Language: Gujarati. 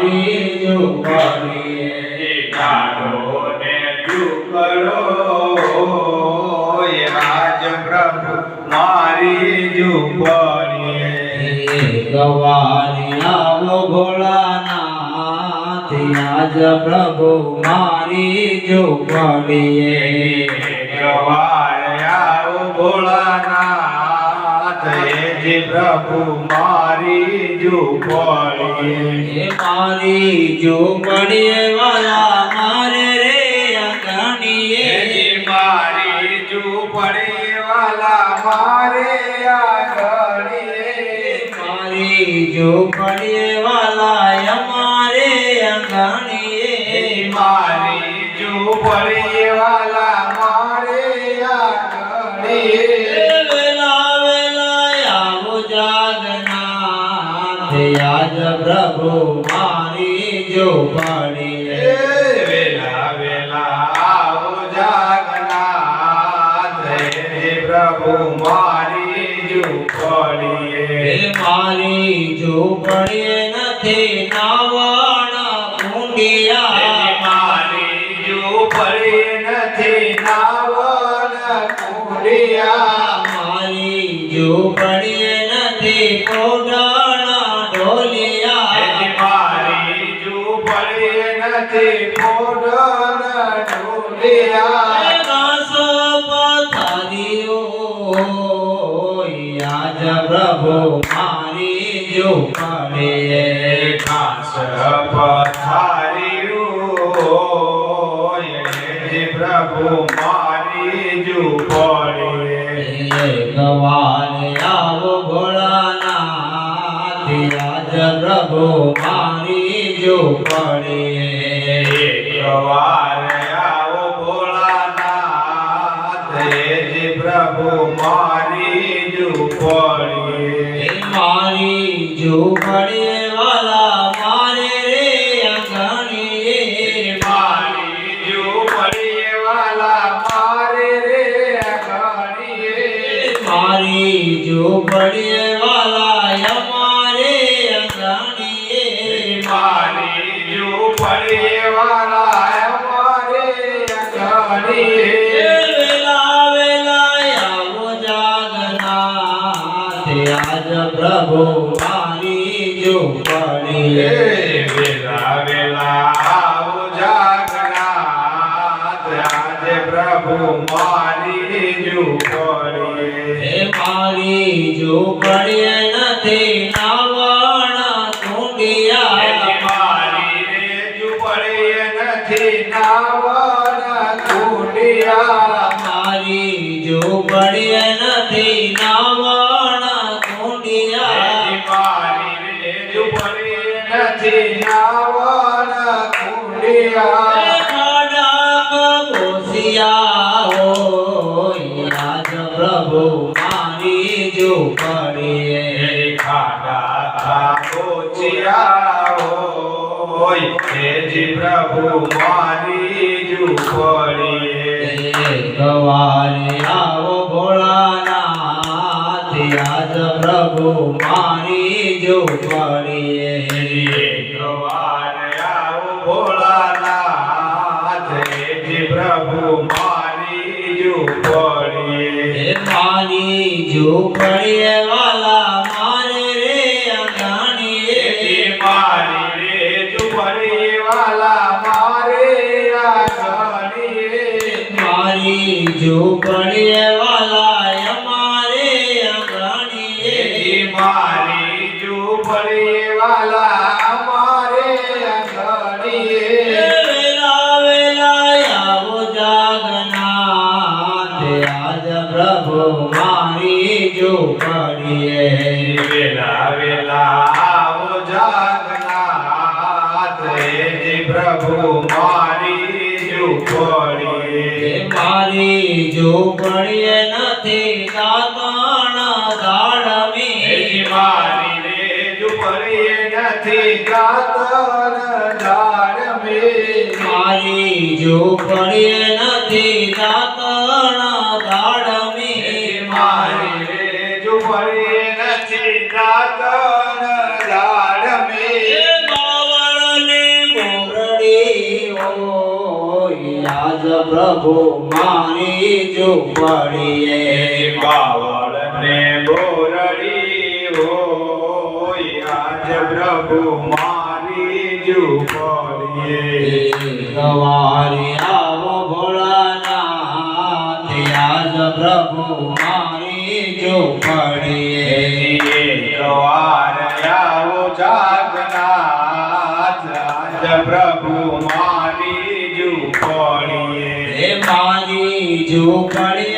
મારી ઝૂંપડીએ કાઢો ને ટુકડો આજ પ્રભુ મારી ઝૂંપડીએ ગવારી આવો ભોળાનાથ આજ પ્રભુ મારી ઝૂંપડીએ ગવારે આવો ભોળાનાથ હેજી પ્રભુ મારી ઝૂંપડીએ મારી ઝૂંપડીએ વાલા મારે રે આંગણીએ મારી ઝૂંપડી વાલા મારે આંગણીએ મારી ઝૂંપડીએ વાલા અમારે આંગણીએ મારી ઝૂંપડી વાલા મારે આંગણીએ વેલા વેલા આવો જાગનાથ આજ પ્રભુ મારી ઝૂંપડીએ વેલા વેલા આવો જાગનાથ હે પ્રભુ મારી ઝૂંપડીએ મારી ઝૂંપડીએ નથી નાવાણા કુંડિયા મારી ઝૂંપડી નથી નાવન કુંડિયા મારી ઝૂંપડીએ નથી કોડાણા ઢોલિયા મારી ઝૂંપડી નથી કોડન ઢોલિયા ઘાસો પથારીઓ આજ પ્રભુ મારી ઝૂંપડીએ ઘાસ પથાર્યું હે પ્રભુ મારી ઝૂંપડીએ ગવારે આવો ભોળાનાથ આજ પ્રભુ મારી ઝૂંપડીએ ગવારે આવો ભોળાનાથ હેજી પ્રભુ મારી ઝૂંપડીએ મારી ઝૂંપડીએ વાલા મારે રે આંગણીએ મારી ઝૂંપડી વાલા મારે રે આંગણીએ મારી ઝૂંપડીએ વાલા અમારે આંગણીએ મારી ઝૂંપડી વાલા અમારે આંગણીએ વેલા વેલા આવો જાગનાથ આજ પ્રભુ મારી ઝૂંપડીએ વેલા વેલા આવો જાગનાથ આજે પ્રભુ મારી ઝૂંપડીએ મારી ઝૂંપડીએ નથી નાવાણા કુંડિયા મારી રે ઝૂંપડી નથી નાવન કુંડિયા મારી ઝૂંપડીએ નથી નાવાણા કુંડિયા મારી રે ઝૂંપડી નથી નાવન કુંડિયા ખાડા કબોસિયા હોય આજ પ્રભુ મારી ઝૂંપડીએ ખાડા ખાબોચિયા હોય હેજી પ્રભુ મારી ઝૂંપડીએ ગવારે આવો ભોળાનાથ આજ પ્રભુ મારી ઝૂંપડીએ ગવારે આવો ભોળાનાથ હેજી પ્રભુ મારી ઝૂંપડીએ મારી ઝૂંપડીએ વાલા મારે રે આંગણીએ મારી રે ઝૂંપડી વાલા મારે આંગણીએ મારી ઝૂંપડીએ વાલા અમારે આંગણીએ મારી ઝૂંપડી વાલા અમારે આંગણીએ વેલા વેલા આવો જાગનાથ આજ પ્રભુ મારી ઝૂંપડીએ વેલા વેલા આવો જાગનાથ હેજી પ્રભુ મારી ઝૂંપડીએ મારી ઝૂંપડીએ નથી દાતાણા દાડમી મારી રે ઝૂંપડી નથી ગાતર ઝાડ મારી ઝૂંપડીએ નથી દાતાણા દાડમી મારી રે ઝૂંપડી નથી ગાતર ઝાડ પ્રભુ મારી ઝૂંપડીએ બાવળ ને બોરડી હોય આજ પ્રભુ મારી ઝૂંપડીએ સવારે આવો ભોળાનાથ આજ પ્રભુ મારી ઝૂંપડીએ સવાર આવો જાગનાથ આજ પ્રભુ મારી ઝૂંપડીએ મારી ઝૂંપડીએ